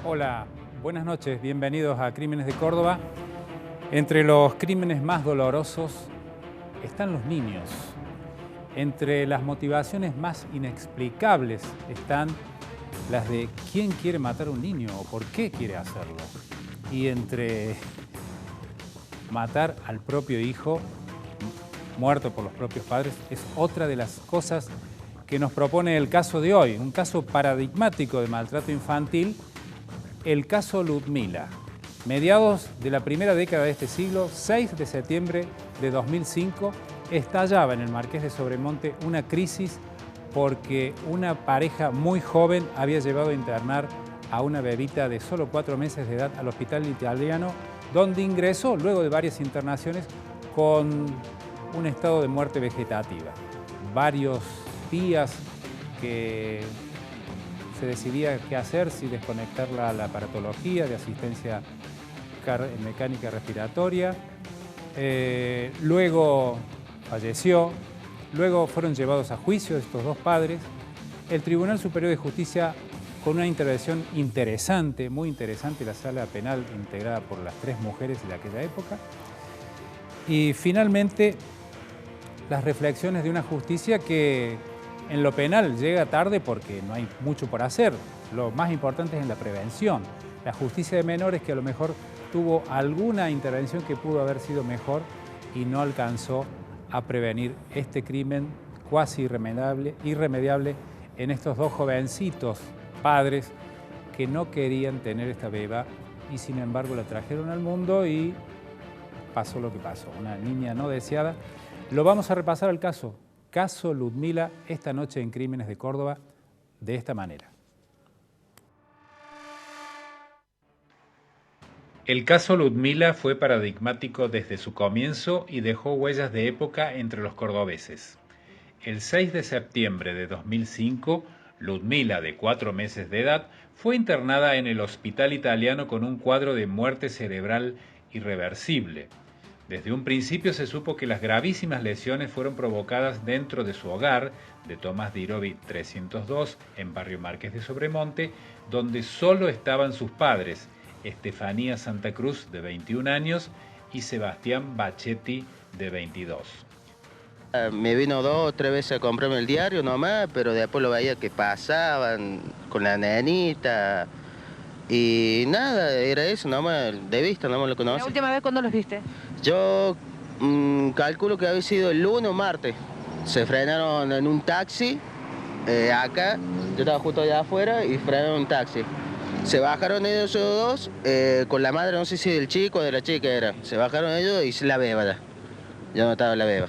Hola, buenas noches, bienvenidos a Crímenes de Córdoba. Entre los crímenes más dolorosos están los niños. Entre las motivaciones más inexplicables están las de quién quiere matar a un niño o por qué quiere hacerlo. Y entre matar al propio hijo, muerto por los propios padres, es otra de las cosas que nos propone el caso de hoy, un caso paradigmático de maltrato infantil, el caso Ludmila. Mediados de la primera década de este siglo, 6 de septiembre de 2005, estallaba en el Marqués de Sobremonte una crisis porque una pareja muy joven había llevado a internar a una bebita de solo 4 meses de edad al hospital italiano, donde ingresó luego de varias internaciones con un estado de muerte vegetativa. Varios días que se decidía qué hacer, si desconectarla a la aparatología de asistencia mecánica respiratoria. Luego falleció, luego fueron llevados a juicio estos dos padres. El Tribunal Superior de Justicia, con una intervención interesante, muy interesante, la sala penal integrada por las 3 mujeres de aquella época. Y finalmente, las reflexiones de una justicia que en lo penal llega tarde porque no hay mucho por hacer. Lo más importante es en la prevención. La justicia de menores, que a lo mejor tuvo alguna intervención que pudo haber sido mejor y no alcanzó a prevenir este crimen cuasi irremediable en estos dos jovencitos padres que no querían tener esta beba y sin embargo la trajeron al mundo y pasó lo que pasó, una niña no deseada. Lo vamos a repasar al caso Ludmila, esta noche en Crímenes de Córdoba, de esta manera. El caso Ludmila fue paradigmático desde su comienzo y dejó huellas de época entre los cordobeses. El 6 de septiembre de 2005, Ludmila, de 4 meses de edad, fue internada en el hospital italiano con un cuadro de muerte cerebral irreversible. Desde un principio se supo que las gravísimas lesiones fueron provocadas dentro de su hogar, de Tomás Dirovi 302, en Barrio Marqués de Sobremonte, donde solo estaban sus padres, Estefanía Santa Cruz, de 21 años, y Sebastián Bachetti, de 22. Me vino 2 o 3 veces a comprarme el diario nomás, pero después lo veía que pasaban con la nenita. Y nada, era eso nomás, de vista nomás lo conocí. ¿La última vez cuándo los viste? Yo calculo que había sido el lunes o martes. Se frenaron en un taxi, acá, yo estaba justo allá afuera y frenaron un taxi. Se bajaron ellos dos, con la madre, no sé si del chico o de la chica era. Se bajaron ellos y la beba ya no estaba la beba.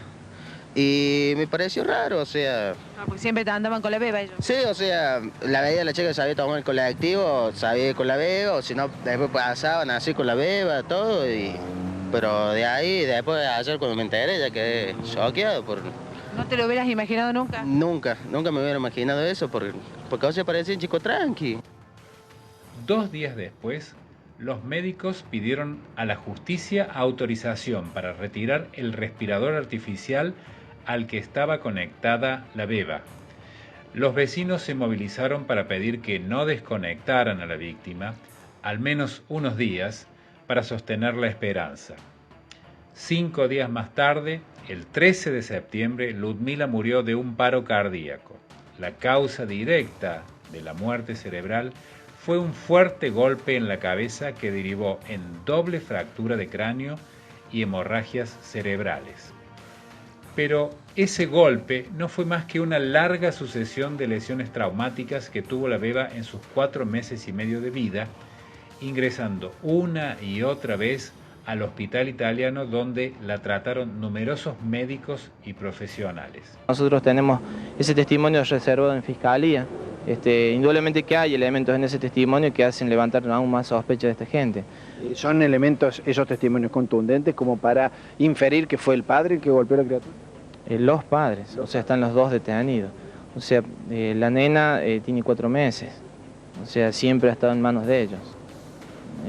Y me pareció raro, o sea... Ah, porque siempre andaban con la beba ellos. Sí, o sea, la veía la chica que sabía tomar el colectivo, sabía con la beba, o si no, después pasaban así con la beba, todo, pero de ahí, después de ayer cuando me enteré, ya quedé choqueado por... ¿No te lo hubieras imaginado nunca? Nunca me hubiera imaginado eso, porque o sea, parecía un chico tranqui. 2 días después, los médicos pidieron a la justicia autorización para retirar el respirador artificial al que estaba conectada la beba. Los vecinos se movilizaron para pedir que no desconectaran a la víctima, al menos unos días, para sostener la esperanza. 5 días más tarde, el 13 de septiembre, Ludmila murió de un paro cardíaco. La causa directa de la muerte cerebral fue un fuerte golpe en la cabeza que derivó en doble fractura de cráneo y hemorragias cerebrales. Pero ese golpe no fue más que una larga sucesión de lesiones traumáticas que tuvo la beba en sus 4 meses y medio de vida, ingresando una y otra vez al hospital italiano donde la trataron numerosos médicos y profesionales. Nosotros tenemos ese testimonio reservado en Fiscalía. Indudablemente que hay elementos en ese testimonio que hacen levantar aún más sospechas de esta gente. ¿Son elementos, esos testimonios contundentes, como para inferir que fue el padre el que golpeó a la criatura? Los padres, o sea, están los dos detenidos. O sea, la nena tiene 4 meses, o sea, siempre ha estado en manos de ellos.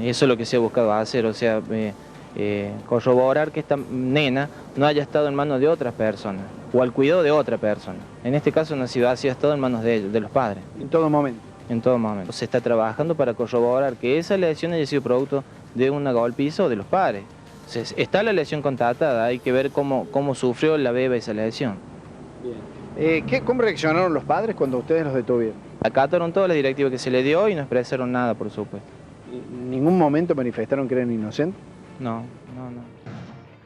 Eso es lo que se ha buscado hacer, o sea, corroborar que esta nena no haya estado en manos de otras personas o al cuidado de otra persona. En este caso no ha sido así, ha estado en manos de ellos, de los padres. En todo momento. en todo momento. Se está trabajando para corroborar que esa lesión haya sido producto de una golpiza o de los padres. O sea, está la lesión constatada, hay que ver cómo sufrió la beba esa lesión. ¿Cómo reaccionaron los padres cuando ustedes los detuvieron? Acataron todas las directivas que se le dio y no expresaron nada, por supuesto. ¿En ningún momento manifestaron que eran inocentes? No.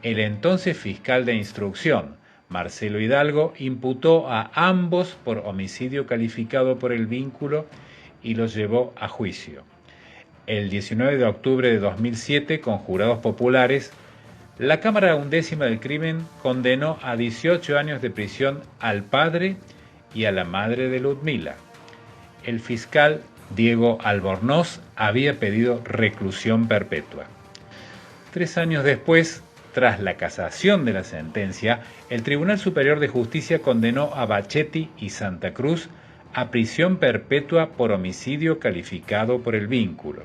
El entonces fiscal de instrucción, Marcelo Hidalgo, imputó a ambos por homicidio calificado por el vínculo y los llevó a juicio. El 19 de octubre de 2007, con jurados populares, la Cámara Undécima del Crimen condenó a 18 años de prisión al padre y a la madre de Ludmila. El fiscal Diego Albornoz había pedido reclusión perpetua. 3 años después, tras la casación de la sentencia, el Tribunal Superior de Justicia condenó a Bachetti y Santa Cruz a prisión perpetua por homicidio calificado por el vínculo.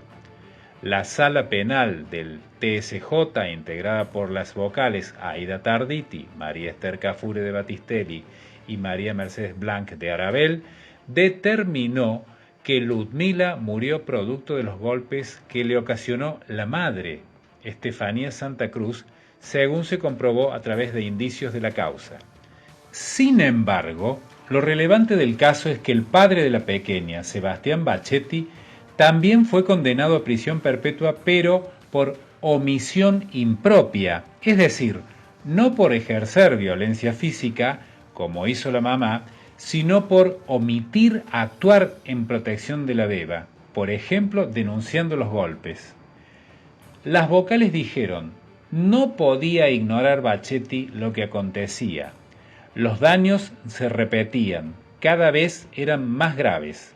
La Sala Penal del TSJ, integrada por las vocales Aida Tarditi, María Esther Cafure de Batistelli y María Mercedes Blanc de Arabel, determinó que Ludmila murió producto de los golpes que le ocasionó la madre, Estefanía Santa Cruz, según se comprobó a través de indicios de la causa. Sin embargo, lo relevante del caso es que el padre de la pequeña, Sebastián Bachetti, también fue condenado a prisión perpetua, pero por omisión impropia, es decir, no por ejercer violencia física, como hizo la mamá, sino por omitir actuar en protección de la beba, por ejemplo, denunciando los golpes. Las vocales dijeron: no podía ignorar Bachetti lo que acontecía. Los daños se repetían, cada vez eran más graves.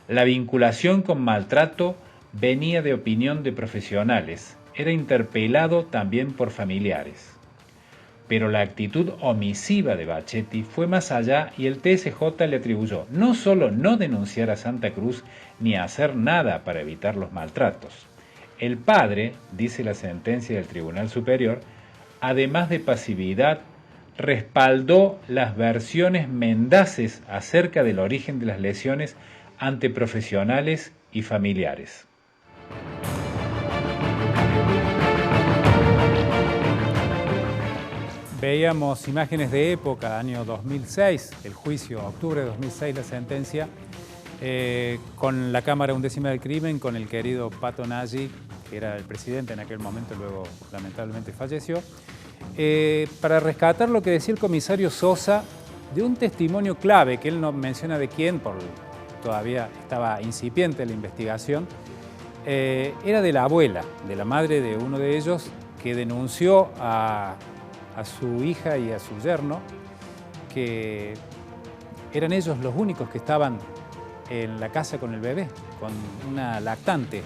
La vinculación con maltrato venía de opinión de profesionales, era interpelado también por familiares. Pero la actitud omisiva de Bachetti fue más allá y el TSJ le atribuyó no solo no denunciar a Santa Cruz ni hacer nada para evitar los maltratos. El padre, dice la sentencia del Tribunal Superior, además de pasividad, respaldó las versiones mendaces acerca del origen de las lesiones ante profesionales y familiares. Veíamos imágenes de época, año 2006, el juicio, octubre de 2006, la sentencia, con la Cámara Undécima del Crimen, con el querido Pato Nagy, que era el presidente en aquel momento, luego lamentablemente falleció, para rescatar lo que decía el comisario Sosa de un testimonio clave, que él no menciona de quién, todavía estaba incipiente la investigación, era de la abuela, de la madre de uno de ellos, que denunció a su hija y a su yerno, que eran ellos los únicos que estaban en la casa con el bebé, con una lactante,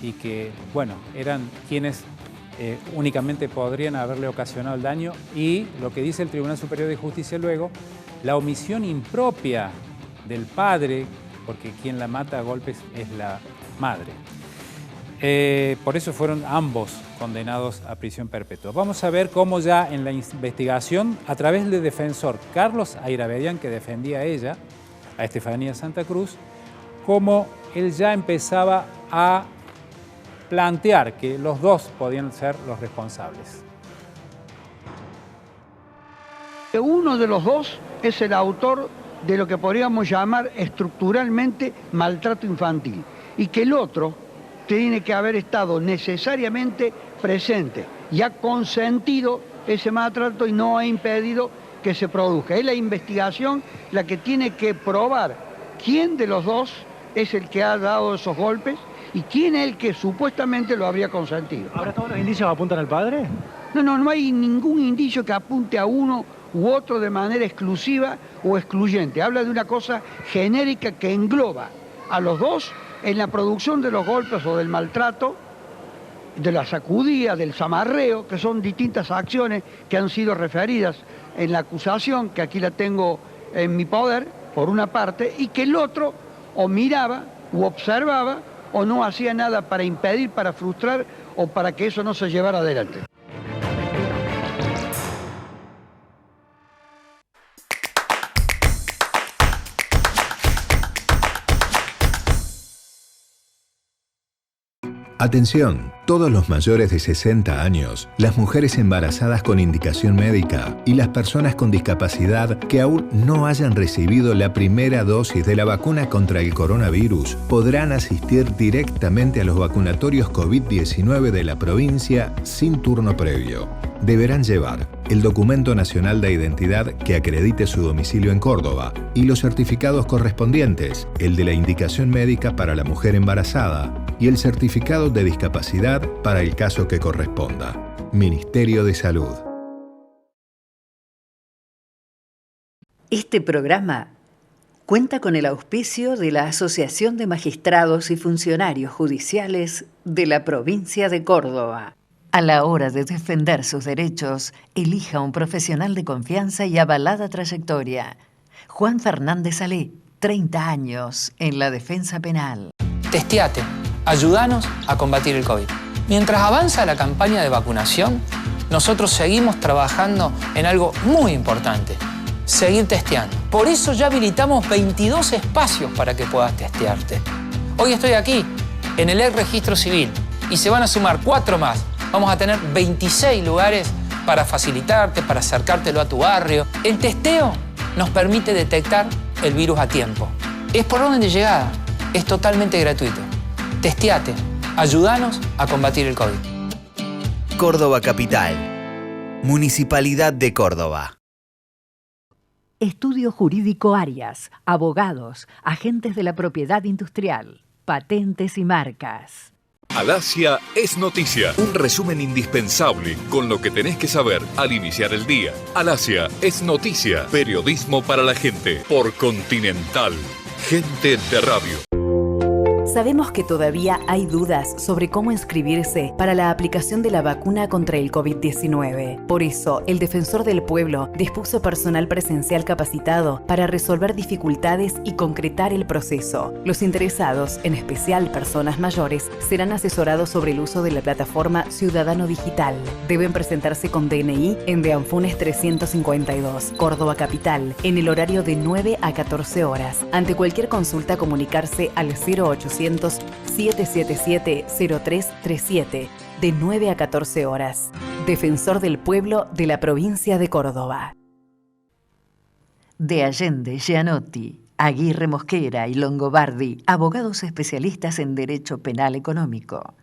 y que, bueno, eran quienes únicamente podrían haberle ocasionado el daño, y lo que dice el Tribunal Superior de Justicia luego, la omisión impropia del padre, porque quien la mata a golpes es la madre. Por eso fueron ambos condenados a prisión perpetua. Vamos a ver cómo ya en la investigación, a través del defensor Carlos Airabedian, que defendía a ella, a Estefanía Santa Cruz, cómo él ya empezaba a plantear que los dos podían ser los responsables. Uno de los dos es el autor de lo que podríamos llamar estructuralmente maltrato infantil, y que el otro tiene que haber estado necesariamente presente y ha consentido ese maltrato y no ha impedido que se produzca. Es la investigación la que tiene que probar quién de los dos es el que ha dado esos golpes y quién es el que supuestamente lo habría consentido. ¿Ahora todos los indicios apuntan al padre? No hay ningún indicio que apunte a uno u otro de manera exclusiva o excluyente. Habla de una cosa genérica que engloba a los dos en la producción de los golpes o del maltrato, de la sacudida, del zamarreo, que son distintas acciones que han sido referidas en la acusación, que aquí la tengo en mi poder, por una parte, y que el otro o miraba u observaba o no hacía nada para impedir, para frustrar o para que eso no se llevara adelante. Atención, todos los mayores de 60 años, las mujeres embarazadas con indicación médica y las personas con discapacidad que aún no hayan recibido la primera dosis de la vacuna contra el coronavirus podrán asistir directamente a los vacunatorios COVID-19 de la provincia sin turno previo. Deberán llevar el documento nacional de identidad que acredite su domicilio en Córdoba y los certificados correspondientes, el de la indicación médica para la mujer embarazada y el certificado de discapacidad para el caso que corresponda. Ministerio de Salud. Este programa cuenta con el auspicio de la Asociación de Magistrados y Funcionarios Judiciales de la provincia de Córdoba. A la hora de defender sus derechos, elija un profesional de confianza y avalada trayectoria. Juan Fernández Salé, 30 años en la defensa penal. Testeate. Ayúdanos a combatir el COVID. Mientras avanza la campaña de vacunación, nosotros seguimos trabajando en algo muy importante: seguir testeando. Por eso ya habilitamos 22 espacios para que puedas testearte. Hoy estoy aquí, en el Registro Civil, y se van a sumar 4 más. Vamos a tener 26 lugares para facilitarte, para acercártelo a tu barrio. El testeo nos permite detectar el virus a tiempo. Es por orden de llegada, es totalmente gratuito. Testeate, ayúdanos a combatir el COVID. Córdoba Capital, Municipalidad de Córdoba. Estudio Jurídico Arias, abogados, agentes de la propiedad industrial, patentes y marcas. Alasia es noticia. Un resumen indispensable con lo que tenés que saber al iniciar el día. Alasia es noticia. Periodismo para la gente. Por Continental. Gente de radio. Sabemos que todavía hay dudas sobre cómo inscribirse para la aplicación de la vacuna contra el COVID-19. Por eso, el Defensor del Pueblo dispuso personal presencial capacitado para resolver dificultades y concretar el proceso. Los interesados, en especial personas mayores, serán asesorados sobre el uso de la plataforma Ciudadano Digital. Deben presentarse con DNI en de Anfunes 352, Córdoba Capital, en el horario de 9 a 14 horas. Ante cualquier consulta, comunicarse al 0800-777-0337, de 9 a 14 horas. Defensor del Pueblo de la provincia de Córdoba. De Allende, Gianotti, Aguirre Mosquera y Longobardi, abogados especialistas en Derecho Penal Económico.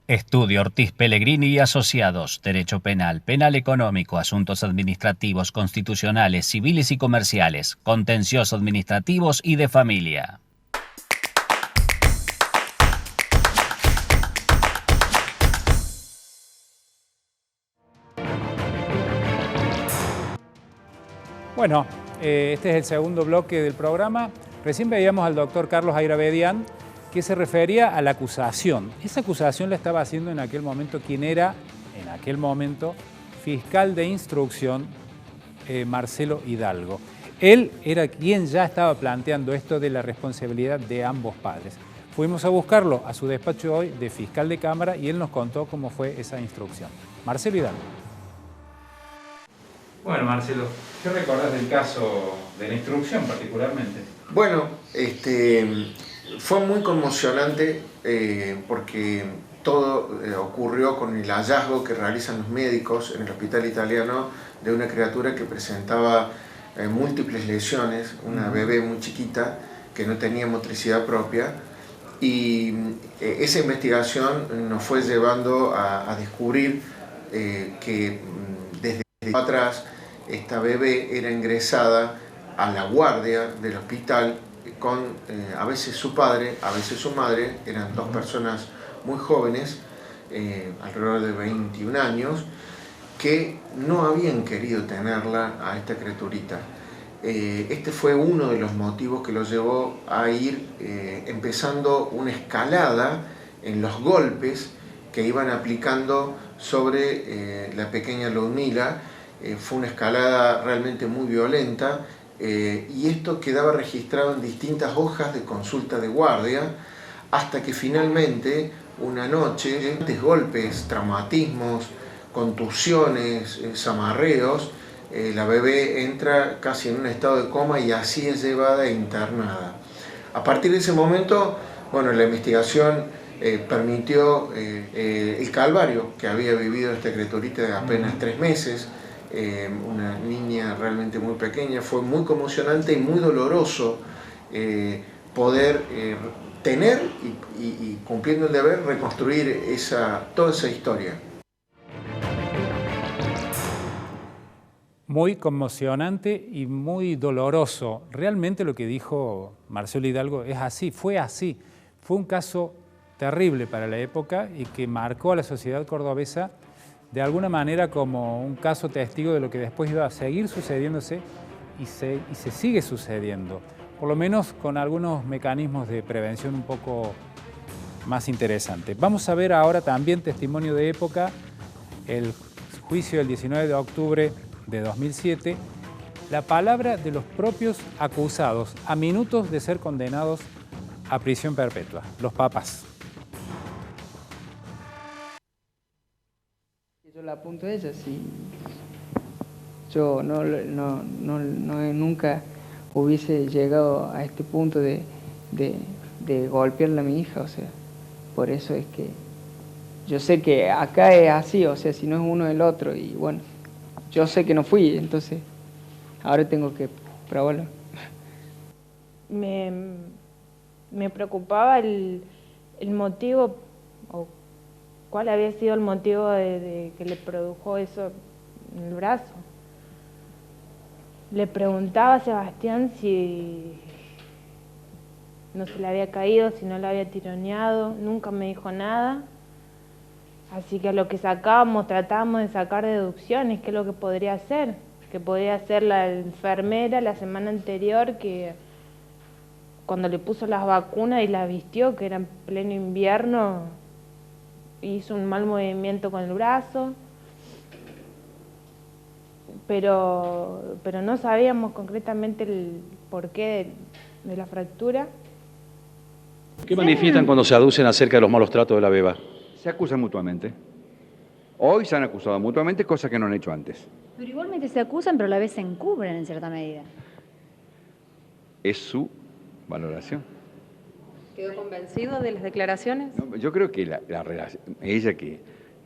Estudio Ortiz Pellegrini y Asociados, Derecho Penal, Penal Económico, Asuntos Administrativos, Constitucionales, Civiles y Comerciales, Contenciosos Administrativos y de Familia. Bueno, este es el segundo bloque del programa. Recién veíamos al doctor Carlos Ayravedian, que se refería a la acusación. Esa acusación la estaba haciendo en aquel momento quien era, en aquel momento, fiscal de instrucción, Marcelo Hidalgo. Él era quien ya estaba planteando esto de la responsabilidad de ambos padres. Fuimos a buscarlo a su despacho hoy de fiscal de Cámara y él nos contó cómo fue esa instrucción. Marcelo Hidalgo. Bueno, Marcelo, ¿qué recordás del caso de la instrucción particularmente? Bueno, fue muy conmocionante porque todo ocurrió con el hallazgo que realizan los médicos en el hospital italiano de una criatura que presentaba múltiples lesiones, una bebé muy chiquita que no tenía motricidad propia, y esa investigación nos fue llevando a descubrir que desde atrás esta bebé era ingresada a la guardia del hospital con a veces su padre, a veces su madre. Eran dos personas muy jóvenes, alrededor de 21 años, que no habían querido tenerla a esta criaturita. Este fue uno de los motivos que los llevó a ir empezando una escalada en los golpes que iban aplicando sobre la pequeña Ludmila. Fue una escalada realmente muy violenta, y esto quedaba registrado en distintas hojas de consulta de guardia, hasta que finalmente una noche, golpes, traumatismos, contusiones, zamarreos, la bebé entra casi en un estado de coma y así es llevada e internada. A partir de ese momento, bueno, la investigación permitió el calvario que había vivido esta criaturita de apenas 3 meses, una niña realmente muy pequeña. Fue muy conmocionante y muy doloroso poder tener y cumpliendo el deber, reconstruir toda esa historia. Muy conmocionante y muy doloroso. Realmente lo que dijo Marcelo Hidalgo es así, fue así. Fue un caso terrible para la época y que marcó a la sociedad cordobesa de alguna manera como un caso testigo de lo que después iba a seguir sucediéndose y se sigue sucediendo, por lo menos con algunos mecanismos de prevención un poco más interesantes. Vamos a ver ahora también testimonio de época, el juicio del 19 de octubre de 2007, la palabra de los propios acusados a minutos de ser condenados a prisión perpetua, los papas. Yo la apunto a ella, sí. Yo nunca hubiese llegado a este punto de golpearle a mi hija, o sea, por eso es que yo sé que acá es así, o sea, si no es uno es el otro, y bueno, yo sé que no fui, entonces ahora tengo que probarlo. Me preocupaba el motivo, o cuál había sido el motivo de que le produjo eso en el brazo. Le preguntaba a Sebastián si no se le había caído, si no le había tironeado, nunca me dijo nada. Así que a lo que sacábamos, tratábamos de sacar deducciones, qué es lo que podría hacer. Que podría hacer la enfermera la semana anterior, que cuando le puso las vacunas y la vistió, que era en pleno invierno, hizo un mal movimiento con el brazo. Pero no sabíamos concretamente el porqué de la fractura. ¿Qué manifiestan cuando se aducen acerca de los malos tratos de la beba? Se acusan mutuamente. Hoy se han acusado mutuamente, cosas que no han hecho antes. Pero igualmente se acusan, pero a la vez se encubren en cierta medida. Es su valoración. ¿Quedó convencido de las declaraciones? No, yo creo que la relación, ella que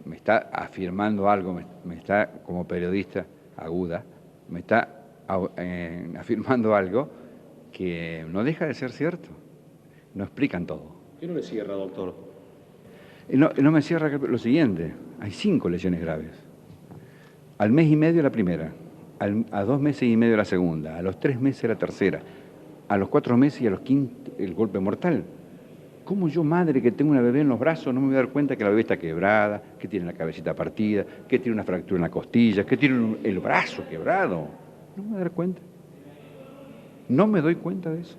me está afirmando algo, me está como periodista aguda, me está afirmando algo que no deja de ser cierto. No explican todo. ¿Qué no le cierra, doctor? No me cierra lo siguiente. Hay 5 lesiones graves. Al mes y medio la primera, a 2 meses y medio la segunda, a los 3 meses la tercera, a los 4 meses y a los 15 el golpe mortal. ¿Cómo yo, madre, que tengo una bebé en los brazos, no me voy a dar cuenta que la bebé está quebrada, que tiene la cabecita partida, que tiene una fractura en la costilla, que tiene el brazo quebrado? No me voy a dar cuenta. No me doy cuenta de eso.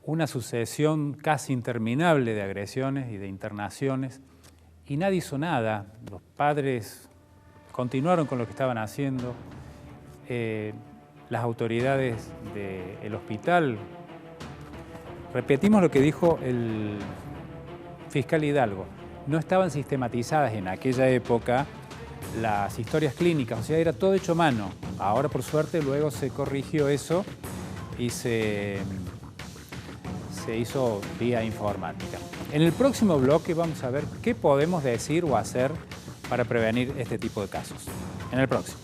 Una sucesión casi interminable de agresiones y de internaciones y nadie hizo nada. Los padres continuaron con lo que estaban haciendo. Las autoridades del hospital, repetimos lo que dijo el fiscal Hidalgo, no estaban sistematizadas en aquella época las historias clínicas, o sea, era todo hecho a mano. Ahora, por suerte, luego se corrigió eso y se hizo vía informática. En el próximo bloque vamos a ver qué podemos decir o hacer para prevenir este tipo de casos. En el próximo.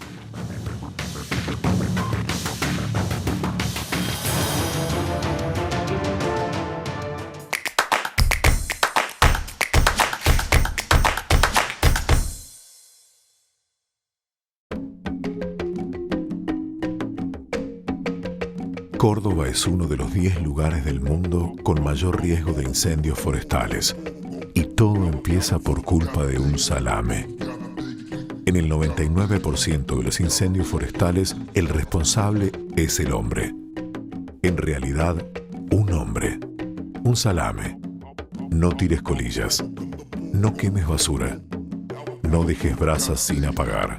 Córdoba es uno de los 10 lugares del mundo con mayor riesgo de incendios forestales. Y todo empieza por culpa de un salame. En el 99% de los incendios forestales, el responsable es el hombre. En realidad, un hombre. Un salame. No tires colillas. No quemes basura. No dejes brasas sin apagar.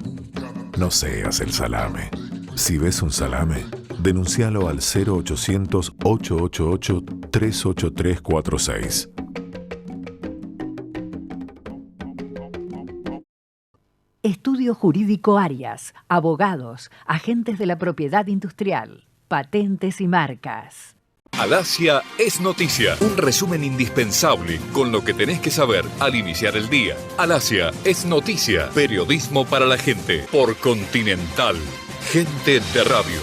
No seas el salame. Si ves un salame, denúncialo al 0800-888-38346. Estudio Jurídico Arias, abogados, agentes de la propiedad industrial, patentes y marcas. Alasia es noticia, un resumen indispensable con lo que tenés que saber al iniciar el día. Alasia es noticia, periodismo para la gente, por Continental, gente de radio.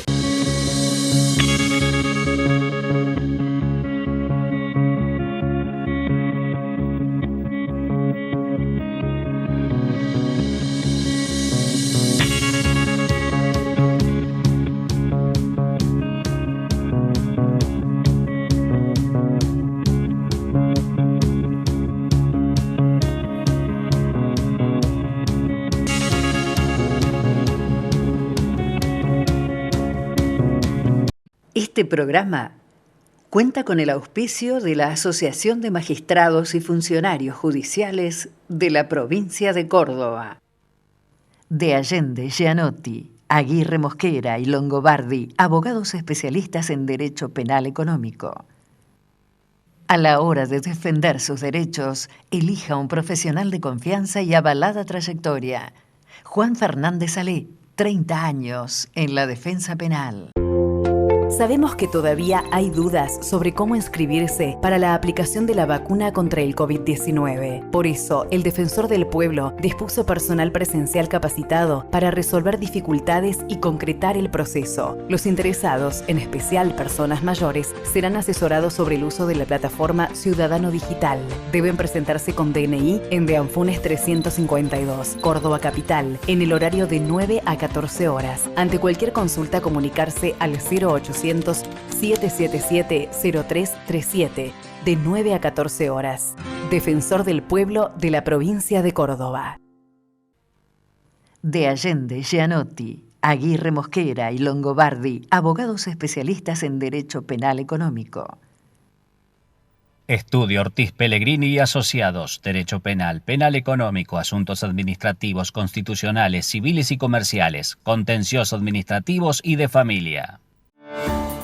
Este programa cuenta con el auspicio de la Asociación de Magistrados y Funcionarios Judiciales de la provincia de Córdoba. De Allende, Gianotti, Aguirre Mosquera y Longobardi, abogados especialistas en Derecho Penal Económico. A la hora de defender sus derechos, elija un profesional de confianza y avalada trayectoria. Juan Fernández Salé, 30 años en la defensa penal. Sabemos que todavía hay dudas sobre cómo inscribirse para la aplicación de la vacuna contra el COVID-19. Por eso, el Defensor del Pueblo dispuso personal presencial capacitado para resolver dificultades y concretar el proceso. Los interesados, en especial personas mayores, serán asesorados sobre el uso de la plataforma Ciudadano Digital. Deben presentarse con DNI en De Anfunes 352, Córdoba Capital, en el horario de 9 a 14 horas. Ante cualquier consulta, comunicarse al 0800-777-0337, de 9 a 14 horas. Defensor del Pueblo de la provincia de Córdoba. De Allende, Gianotti, Aguirre Mosquera y Longobardi, abogados especialistas en Derecho Penal Económico. Estudio Ortiz Pellegrini y Asociados, Derecho Penal, Penal Económico, Asuntos Administrativos, Constitucionales, Civiles y Comerciales, Contencioso Administrativos y de Familia.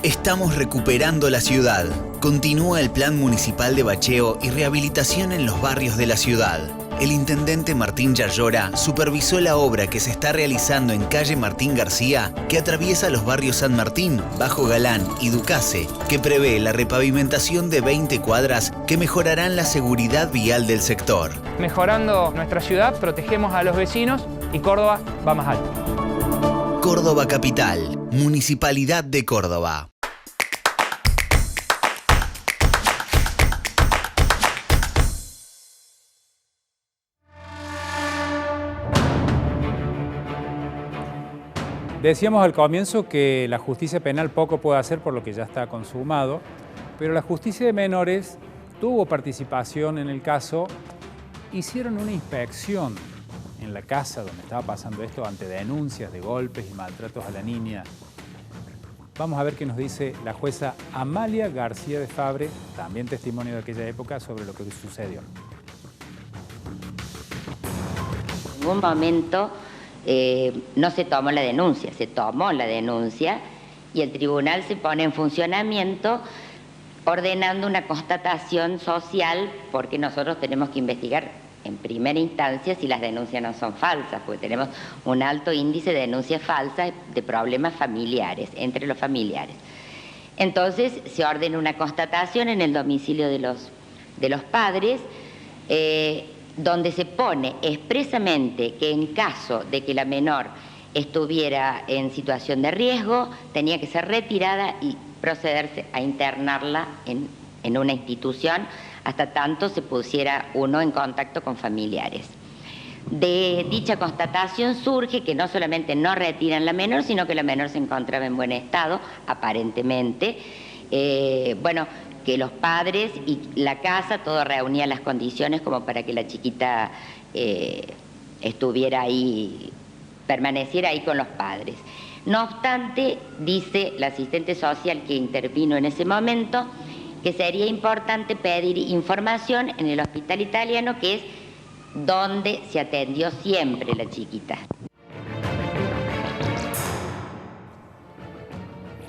Estamos recuperando la ciudad. Continúa el Plan Municipal de Bacheo y Rehabilitación en los barrios de la ciudad. El intendente Martín Yarlora supervisó la obra que se está realizando en calle Martín García, que atraviesa los barrios San Martín, Bajo Galán y Ducase, que prevé la repavimentación de 20 cuadras que mejorarán la seguridad vial del sector. Mejorando nuestra ciudad, protegemos a los vecinos y Córdoba va más alto. Córdoba Capital, Municipalidad de Córdoba. Decíamos al comienzo que la justicia penal poco puede hacer por lo que ya está consumado, pero la justicia de menores tuvo participación en el caso. Hicieron una inspección en la casa donde estaba pasando esto ante denuncias de golpes y maltratos a la niña. Vamos a ver qué nos dice la jueza Amalia García de Fabre, también testimonio de aquella época, sobre lo que sucedió. En ningún momento no se tomó la denuncia, se tomó la denuncia y el tribunal se pone en funcionamiento ordenando una constatación social, porque nosotros tenemos que investigar en primera instancia si las denuncias no son falsas, porque tenemos un alto índice de denuncias falsas de problemas familiares, entre los familiares. Entonces se ordena una constatación en el domicilio de los padres, donde se pone expresamente que en caso de que la menor estuviera en situación de riesgo, tenía que ser retirada y procederse a internarla en una institución hasta tanto se pusiera uno en contacto con familiares. De dicha constatación surge que no solamente no retiran la menor, sino que la menor se encontraba en buen estado, aparentemente. Que los padres y la casa, todo reunía las condiciones como para que la chiquita estuviera ahí, permaneciera ahí con los padres. No obstante, dice la asistente social que intervino en ese momento, que sería importante pedir información en el hospital italiano, que es donde se atendió siempre la chiquita.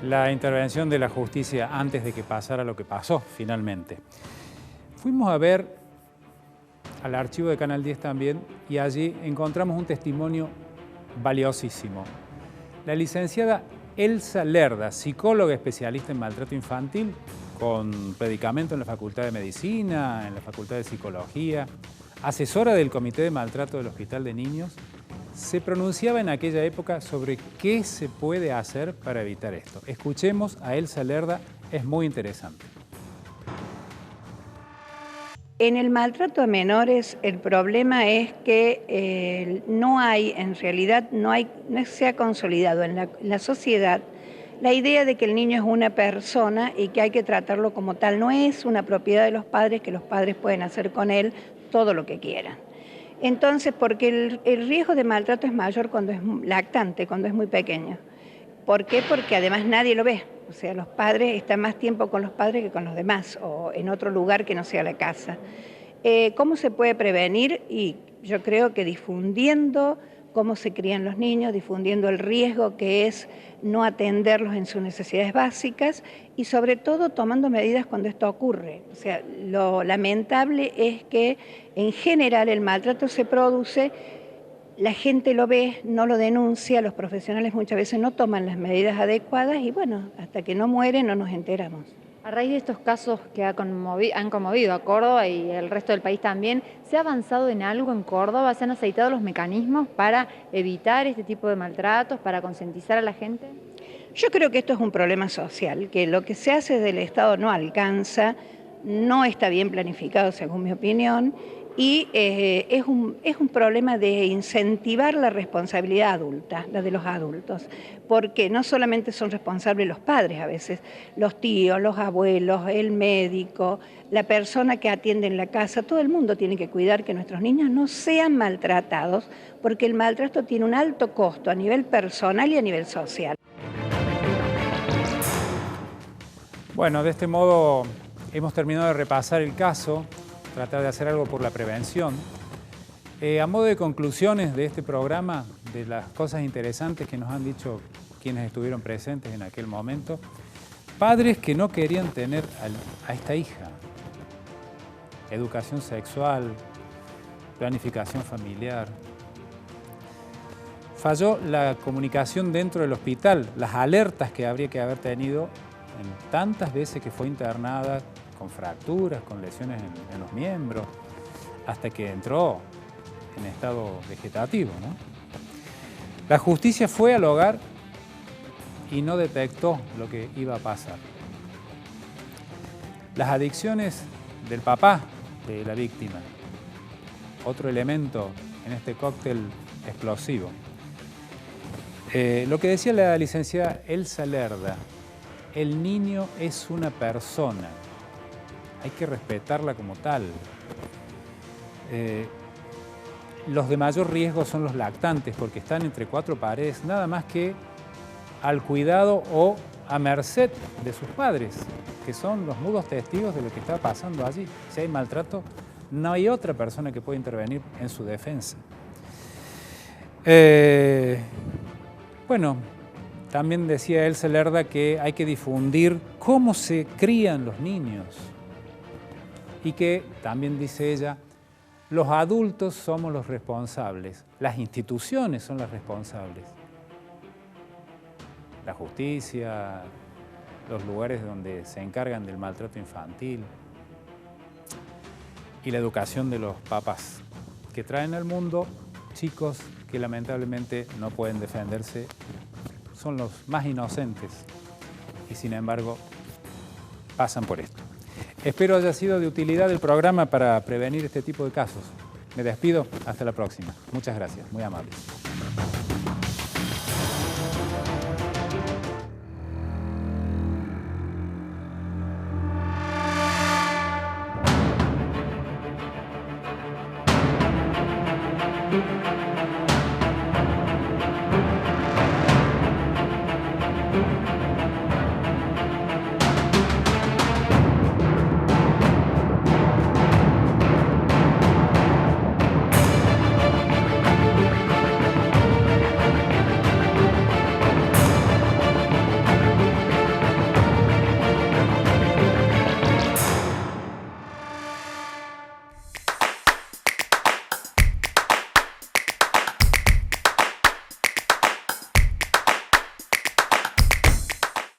La intervención de la justicia antes de que pasara lo que pasó, finalmente. Fuimos a ver al archivo de Canal 10 también y allí encontramos un testimonio valiosísimo. La licenciada Elsa Lerda, psicóloga especialista en maltrato infantil, con predicamento en la Facultad de Medicina, en la Facultad de Psicología, asesora del Comité de Maltrato del Hospital de Niños, se pronunciaba en aquella época sobre qué se puede hacer para evitar esto. Escuchemos a Elsa Lerda, es muy interesante. En el maltrato a menores el problema es que no hay, en realidad, no se ha consolidado en la sociedad la idea de que el niño es una persona y que hay que tratarlo como tal. No es una propiedad de los padres, que los padres pueden hacer con él todo lo que quieran. Entonces, porque el riesgo de maltrato es mayor cuando es lactante, cuando es muy pequeño. ¿Por qué? Porque además nadie lo ve. O sea, los padres están más tiempo con los padres que con los demás, o en otro lugar que no sea la casa. ¿Cómo se puede prevenir? Y yo creo que difundiendo cómo se crían los niños, difundiendo el riesgo que es no atenderlos en sus necesidades básicas y sobre todo tomando medidas cuando esto ocurre. O sea, lo lamentable es que en general el maltrato se produce, la gente lo ve, no lo denuncia, los profesionales muchas veces no toman las medidas adecuadas y bueno, hasta que no mueren no nos enteramos. A raíz de estos casos que han conmovido a Córdoba y el resto del país también, ¿se ha avanzado en algo en Córdoba? ¿Se han aceitado los mecanismos para evitar este tipo de maltratos, para concientizar a la gente? Yo creo que esto es un problema social, que lo que se hace desde el Estado no alcanza, no está bien planificado según mi opinión, y es un problema de incentivar la responsabilidad adulta, la de los adultos, porque no solamente son responsables los padres a veces, los tíos, los abuelos, el médico, la persona que atiende en la casa, todo el mundo tiene que cuidar que nuestros niños no sean maltratados, porque el maltrato tiene un alto costo a nivel personal y a nivel social. Bueno, de este modo hemos terminado de repasar el caso, tratar de hacer algo por la prevención. A modo de conclusiones de este programa, de las cosas interesantes que nos han dicho quienes estuvieron presentes en aquel momento, padres que no querían tener a esta hija, educación sexual, planificación familiar. Falló la comunicación dentro del hospital, las alertas que habría que haber tenido en tantas veces que fue internada, con fracturas, con lesiones en los miembros, hasta que entró en estado vegetativo, ¿no? La justicia fue al hogar y no detectó lo que iba a pasar. Las adicciones del papá de la víctima, otro elemento en este cóctel explosivo. Lo que decía la licenciada Elsa Lerda, el niño es una persona. Hay que respetarla como tal. Los de mayor riesgo son los lactantes porque están entre cuatro paredes, nada más que al cuidado o a merced de sus padres, que son los mudos testigos de lo que está pasando allí. Si hay maltrato, no hay otra persona que pueda intervenir en su defensa. Bueno, también decía Elsa Lerda que hay que difundir cómo se crían los niños. Y que, también dice ella, los adultos somos los responsables, las instituciones son las responsables. La justicia, los lugares donde se encargan del maltrato infantil y la educación de los papás, que traen al mundo chicos que lamentablemente no pueden defenderse, son los más inocentes y sin embargo pasan por esto. Espero haya sido de utilidad el programa para prevenir este tipo de casos. Me despido, hasta la próxima. Muchas gracias, muy amables.